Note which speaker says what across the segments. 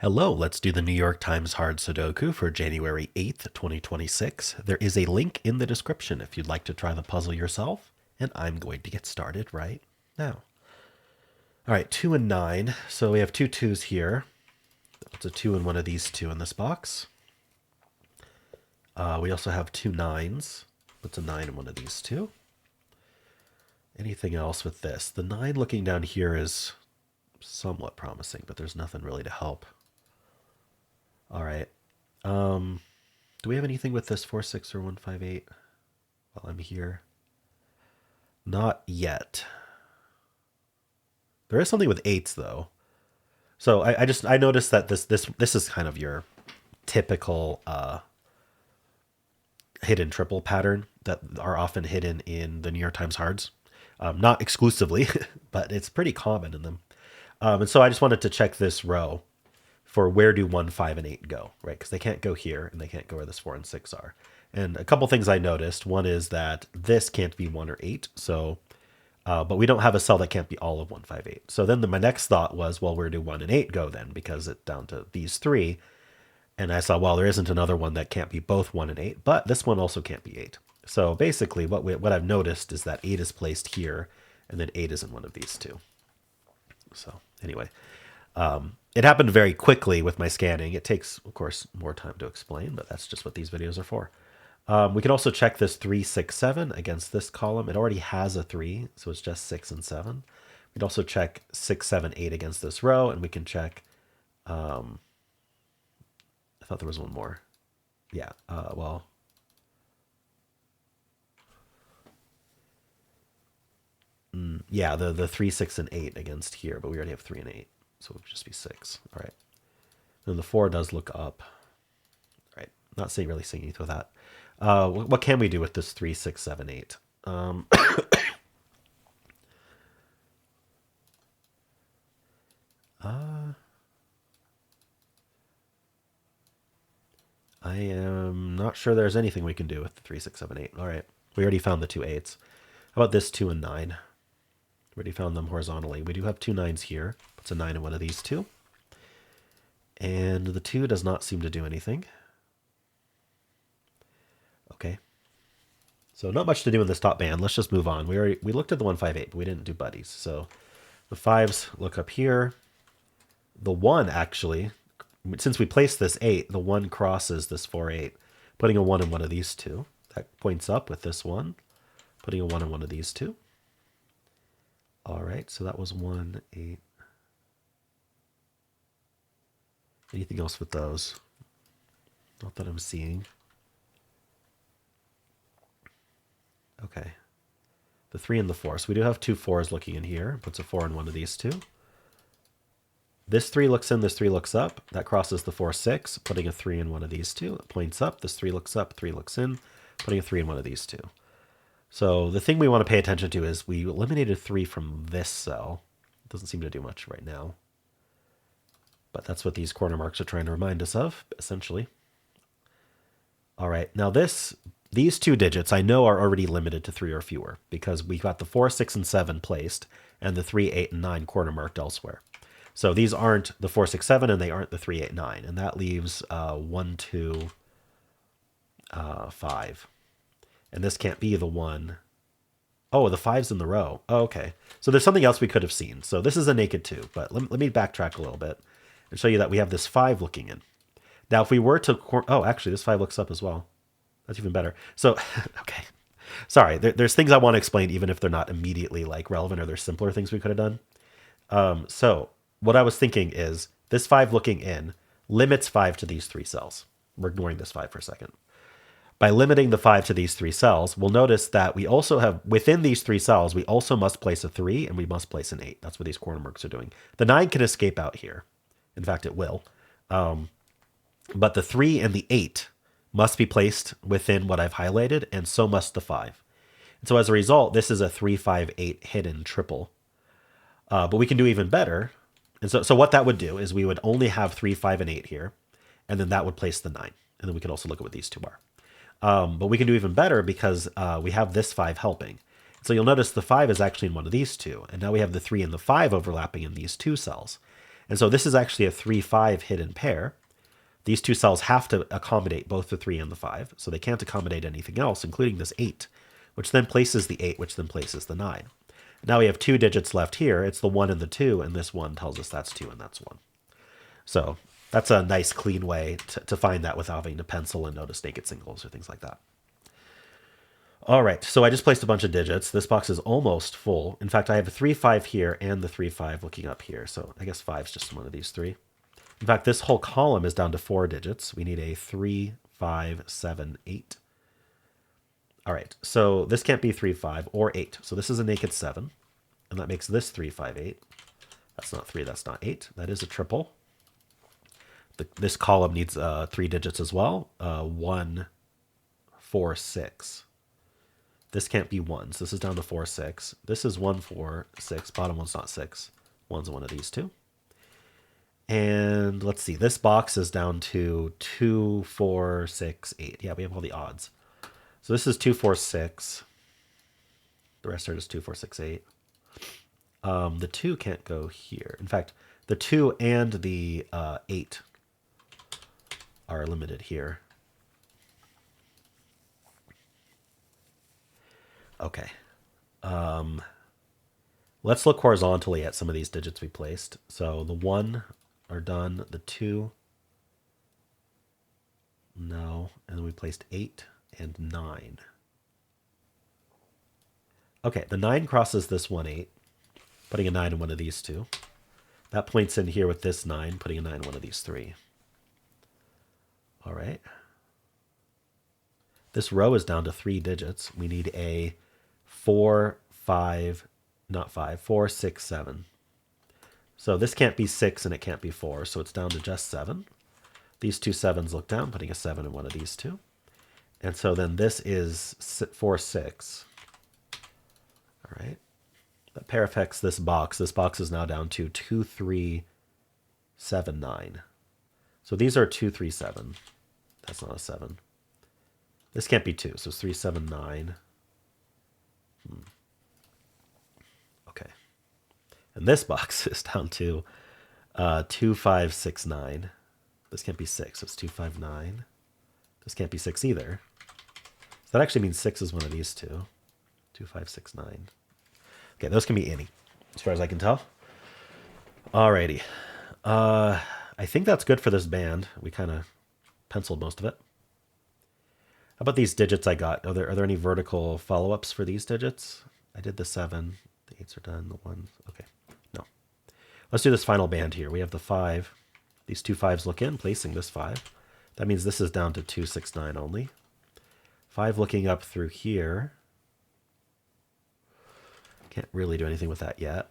Speaker 1: Hello, let's do the New York Times Hard Sudoku for January 8th, 2026. There is a link in the description if you'd like to try the puzzle yourself, and I'm going to get started right now. All right, 2 and 9. So we have two twos here. It's a 2 and one of these two in this box. We also have two nines. What's a 9 and one of these two? Anything else with this? The 9 looking down here is somewhat promising, but there's nothing really to help. All right. Do we have anything with this 4, 6, or 1, 5, 8 while I'm here? Not yet. There is something with 8s though. So I noticed that this is kind of your typical hidden triple pattern that are often hidden in the New York Times Hards. Not exclusively, but it's pretty common in them. And so I just wanted to check this row for where do 1, 5, and 8 go, right? Because they can't go here, and they can't go where this 4 and 6 are. And a couple things I noticed. One is that this can't be 1 or 8, so, but we don't have a cell that can't be all of 1, 5, 8. So then my next thought was, well, where do 1 and 8 go then? Because it's down to these three. And I saw, well, there isn't another one that can't be both 1 and 8, but this one also can't be 8. So basically, what I've noticed is that 8 is placed here, and then 8 is in one of these two. So anyway, it happened very quickly with my scanning. It takes, of course, more time to explain, but that's just what these videos are for. We can also check this 3, 6, 7 against this column. It already has a 3, so it's just 6 and 7. We'd also check 6, 7, 8 against this row, and we can check... I thought there was one more. Yeah, well... yeah, the 3, 6, and 8 against here, but we already have 3 and 8, so it would just be 6. All right. Then the 4 does look up. All right. Not saying really saying anything with that. What can we do with this 3, 6, 7, 8? I am not sure there's anything we can do with the 3, 6, 7, 8. All right. We already found the two 8s. How about this 2 and 9? Already found them horizontally. We do have two 9s here. It's a 9 in one of these two. And the 2 does not seem to do anything. Okay. So not much to do in this top band. Let's just move on. We looked at the 1, 5, 8, but we didn't do buddies. So the 5s look up here. The 1 actually, since we placed this 8, the 1 crosses this 4, 8, putting a 1 in one of these two. That points up with this 1, putting a 1 in one of these two. All right, so that was 1, 8. Anything else with those? Not that I'm seeing. Okay. The 3 and the 4. So we do have two 4s looking in here. Puts a 4 in one of these two. This 3 looks in, this 3 looks up. That crosses the 4, 6, putting a 3 in one of these two. It points up. This 3 looks up, 3 looks in, putting a 3 in one of these two. So the thing we want to pay attention to is we eliminated 3 from this cell. It doesn't seem to do much right now. But that's what these corner marks are trying to remind us of, essentially. All right, now these two digits I know are already limited to 3 or fewer because we got the 4, 6, and 7 placed and the 3, 8, and 9 corner marked elsewhere. So these aren't the 4, 6, 7, and they aren't the 3, 8, 9. And that leaves 1, 2, 5. And this can't be the 1. Oh, the 5's in the row. Oh, okay. So there's something else we could have seen. So this is a naked 2, but let me backtrack a little bit and show you that we have this 5 looking in. Now, if we were to... Oh, actually, this 5 looks up as well. That's even better. So, okay. Sorry, there's things I want to explain even if they're not immediately like relevant or there's simpler things we could have done. So what I was thinking is this 5 looking in limits 5 to these 3 cells. We're ignoring this 5 for a second. By limiting the 5 to these 3 cells, we'll notice that we also have, within these 3 cells, we also must place a 3 and we must place an 8. That's what these corner marks are doing. The 9 can escape out here. In fact, it will. But the 3 and the 8 must be placed within what I've highlighted, and so must the 5. And so as a result, this is a 3, 5, 8 hidden triple. But we can do even better. And so what that would do is we would only have 3, 5, and 8 here, and then that would place the 9. And then we could also look at what these two are. But we can do even better because we have this 5 helping. So you'll notice the 5 is actually in one of these two, and now we have the 3 and the 5 overlapping in these two cells. And so this is actually a 3-5 hidden pair. These two cells have to accommodate both the 3 and the 5, so they can't accommodate anything else, including this 8, which then places the 8, which then places the 9. Now we have 2 digits left here. It's the 1 and the 2, and this 1 tells us that's 2 and that's 1. So that's a nice, clean way to find that without having to pencil and notice naked singles or things like that. All right, so I just placed a bunch of digits. This box is almost full. In fact, I have a 3-5 here and the 3-5 looking up here. So I guess 5 is just one of these 3. In fact, this whole column is down to 4 digits. We need a 3, 5, 7, 8. All right, so this can't be 3, 5 or 8. So this is a naked 7, and that makes this 3, 5, 8. That's not 3, that's not 8. That is a triple. This column needs 3 digits as well. 1, 4, 6. This can't be 1, so this is down to 4, 6. This is 1, 4, 6. Bottom one's not 6. One's one of these two. And let's see, this box is down to 2, 4, 6, 8. Yeah, we have all the odds. So this is 2, 4, 6. The rest are just 2, 4, 6, 8. The 2 can't go here. In fact, the 2 and the 8 are limited here. Okay. Let's look horizontally at some of these digits we placed. So the 1 are done. The 2, no. And then we placed 8 and 9. Okay, the 9 crosses this 1, 8, putting a 9 in one of these two. That points in here with this 9, putting a 9 in one of these 3. All right. This row is down to 3 digits. We need a 4, 5, not 5, 4, 6, 7. So this can't be 6 and it can't be 4, so it's down to just 7. These two 7s look down, putting a 7 in one of these two. And so then this is 4, 6. All right. That pair affects this box. This box is now down to 2, 3, 7, 9. So these are 2, 3, 7. That's not a 7. This can't be 2, so it's 3, 7, 9. Okay. And this box is down to 2, 5, 6, 9. This can't be 6, so it's 2, 5, 9. This can't be 6 either. So that actually means 6 is one of these two. 2, 5, 6, 9. Okay, those can be any, as far as I can tell. Alrighty. I think that's good for this band. We kind of penciled most of it. How about these digits I got? Are there any vertical follow-ups for these digits? I did the 7. The 8s are done. The 1s. Okay. No. Let's do this final band here. We have the 5. These two 5s look in, placing this 5. That means this is down to 2, 6, 9 only. 5 looking up through here. Can't really do anything with that yet.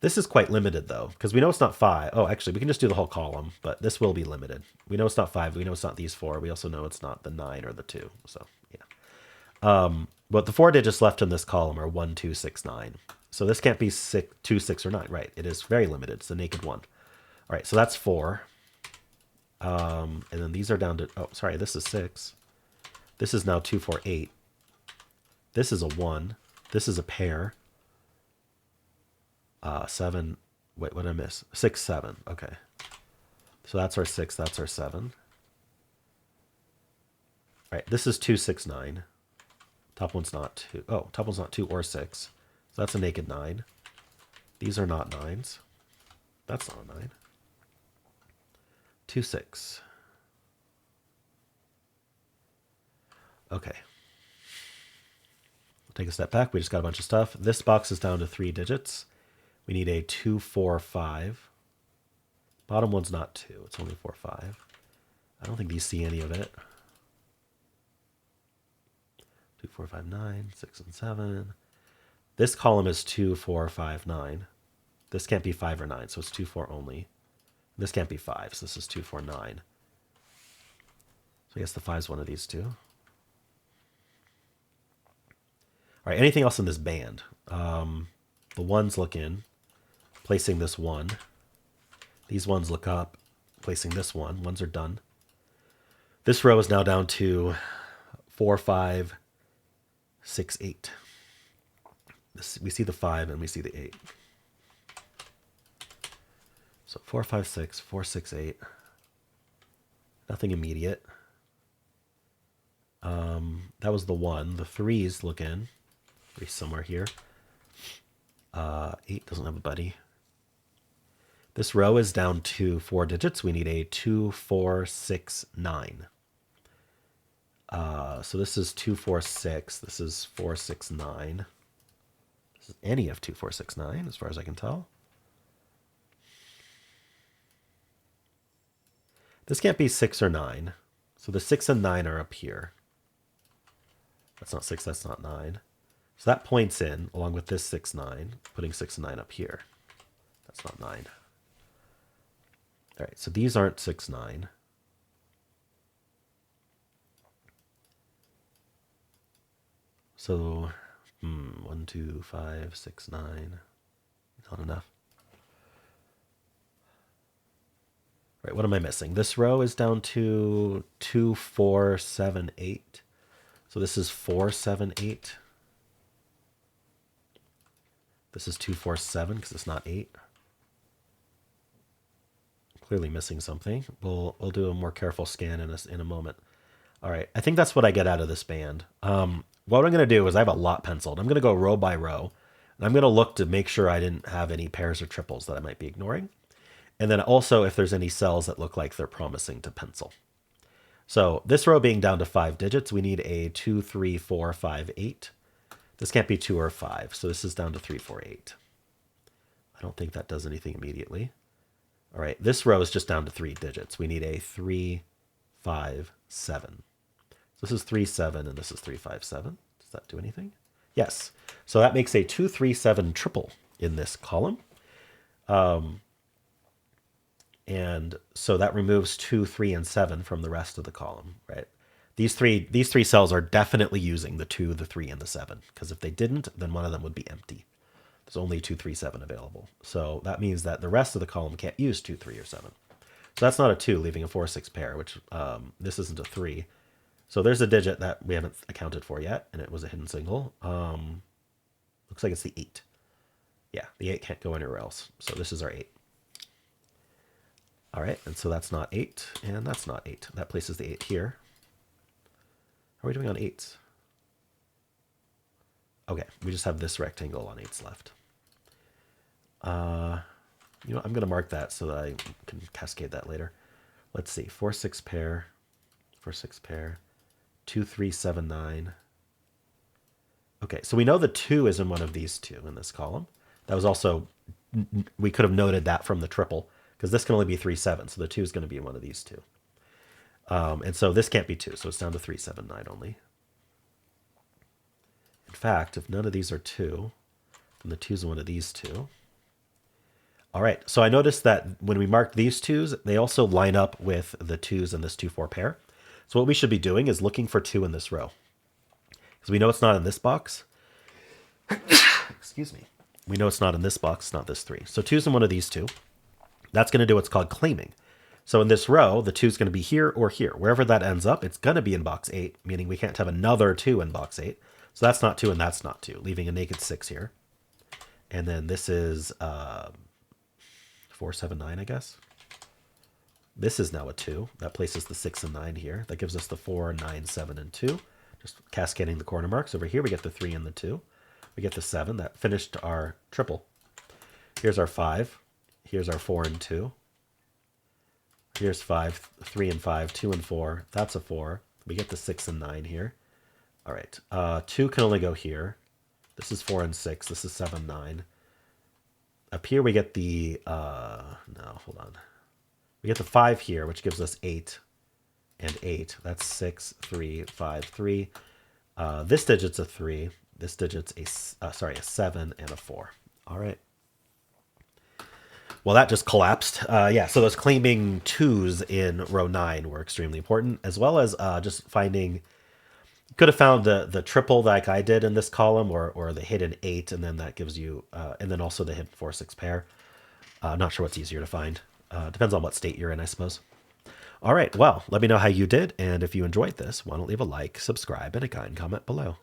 Speaker 1: This is quite limited, though, because we know it's not 5. Oh, actually, we can just do the whole column, but this will be limited. We know it's not 5. We know it's not these 4. We also know it's not the 9 or the 2. So, yeah. But the 4 digits left in this column are 1, 2, 6, 9. So this can't be 2, 6, or 9. Right. It is very limited. It's a naked 1. All right, so that's 4. And then these are down to... Oh, sorry, this is 6. This is now 2, 4, 8. This is a 1. This is a pair. 7. Wait, what did I miss? 6, 7. Okay. So that's our 6. That's our 7. All right, this is 2, 6, 9. Top one's not 2. Oh, top one's not 2 or 6. So that's a naked 9. These are not 9s. That's not a 9. 2, 6. Okay. Take a step back. We just got a bunch of stuff. This box is down to 3 digits. We need a 2, 4, 5. Bottom one's not 2. It's only 4, 5. I don't think these see any of it. 2, 4, 5, 9, 6, and 7. This column is 2, 4, 5, 9. This can't be 5 or 9, so it's 2, 4 only. This can't be 5, so this is 2, 4, 9. So I guess the 5 is one of these two. All right, anything else in this band? The 1s look in, placing this 1. These 1s look up, placing this 1. 1s are done. This row is now down to 4, 5, 6, 8. We see the 5 and we see the 8. So 4, 5, 6, 4, 6, 8. Nothing immediate. That was the 1. The 3s look in. 3 somewhere here. 8 doesn't have a buddy. This row is down to 4 digits. We need a 2, 4, 6, 9. So this is 2, 4, 6. This is 4, 6, 9. This is any of 2, 4, 6, 9, as far as I can tell. This can't be 6 or 9. So the 6 and 9 are up here. That's not 6, that's not 9. So that points in, along with this 6, 9, putting 6 and 9 up here. That's not 9. All right, so these aren't 6, 9. So, 1, 2, 5, 6, 9. Not enough. Right, what am I missing? This row is down to 2, 4, 7, 8. So this is 4, 7, 8. This is 2, 4, 7 because it's not 8. Clearly missing something. We'll do a more careful scan in a moment. All right, I think that's what I get out of this band. What I'm going to do is I have a lot penciled. I'm going to go row by row, and I'm going to look to make sure I didn't have any pairs or triples that I might be ignoring. And then also if there's any cells that look like they're promising to pencil. So this row being down to 5 digits, we need a 2, 3, 4, 5, 8. This can't be 2 or 5, so this is down to 3, 4, 8. I don't think that does anything immediately. All right, this row is just down to 3 digits. We need a 3, 5, 7. So this is 3, 7, and this is 3, 5, 7. Does that do anything? Yes. So that makes a 2, 3, 7 triple in this column. And so that removes 2, 3, and 7 from the rest of the column, right? These three cells are definitely using the 2, the 3, and the 7, because if they didn't, then one of them would be empty. There's only 2, 3, 7 available. So that means that the rest of the column can't use 2, 3, or 7. So that's not a 2, leaving a 4, 6 pair, which this isn't a 3. So there's a digit that we haven't accounted for yet, and it was a hidden single. Looks like it's the 8. Yeah, the 8 can't go anywhere else. So this is our 8. All right, and so that's not 8, and that's not 8. That places the 8 here. How are we doing on 8s? Okay, we just have this rectangle on 8s left. You know, I'm going to mark that so that I can cascade that later. Let's see, 4, 6 pair, 4, 6 pair, 2, 3, 7, 9. Okay, so we know the 2 is in one of these two in this column. That was also, we could have noted that from the triple, because this can only be 3, 7, so the 2 is going to be in one of these two. And so this can't be 2, so it's down to 3, 7, 9 only. In fact, if none of these are 2, then the 2 is one of these two. All right, so I noticed that when we marked these 2s, they also line up with the 2s in this 2, 4 pair. So what we should be doing is looking for 2 in this row. Because we know it's not in this box. Excuse me. We know it's not in this box, it's not this 3. So 2's in one of these two. That's going to do what's called claiming. So in this row, the 2 is going to be here or here. Wherever that ends up, it's going to be in box 8, meaning we can't have another 2 in box 8. So that's not 2 and that's not 2, leaving a naked 6 here. And then this is 4, 7, 9, I guess. This is now a 2. That places the 6 and 9 here. That gives us the 4, 9, 7, and 2. Just cascading the corner marks. Over here, we get the 3 and the 2. We get the 7. That finished our triple. Here's our 5. Here's our 4 and 2. Here's 5, 3 and 5, 2 and 4. That's a 4. We get the 6 and 9 here. All right. 2 can only go here. This is 4 and 6. This is 7, 9. Up here we get the, no, hold on. We get the 5 here, which gives us 8 and 8. That's 6, 3, 5, 3. This digit's a 3. This digit's a 7 and a 4. All right. Well, that just collapsed. Yeah, so those claiming 2s in row 9 were extremely important, as well as just finding, could have found the triple like I did in this column, or the hidden 8, and then that gives you, and then also the hidden 4, 6 pair. Not sure what's easier to find. Depends on what state you're in, I suppose. All right, well, let me know how you did, and if you enjoyed this, why don't leave a like, subscribe, and a kind comment below.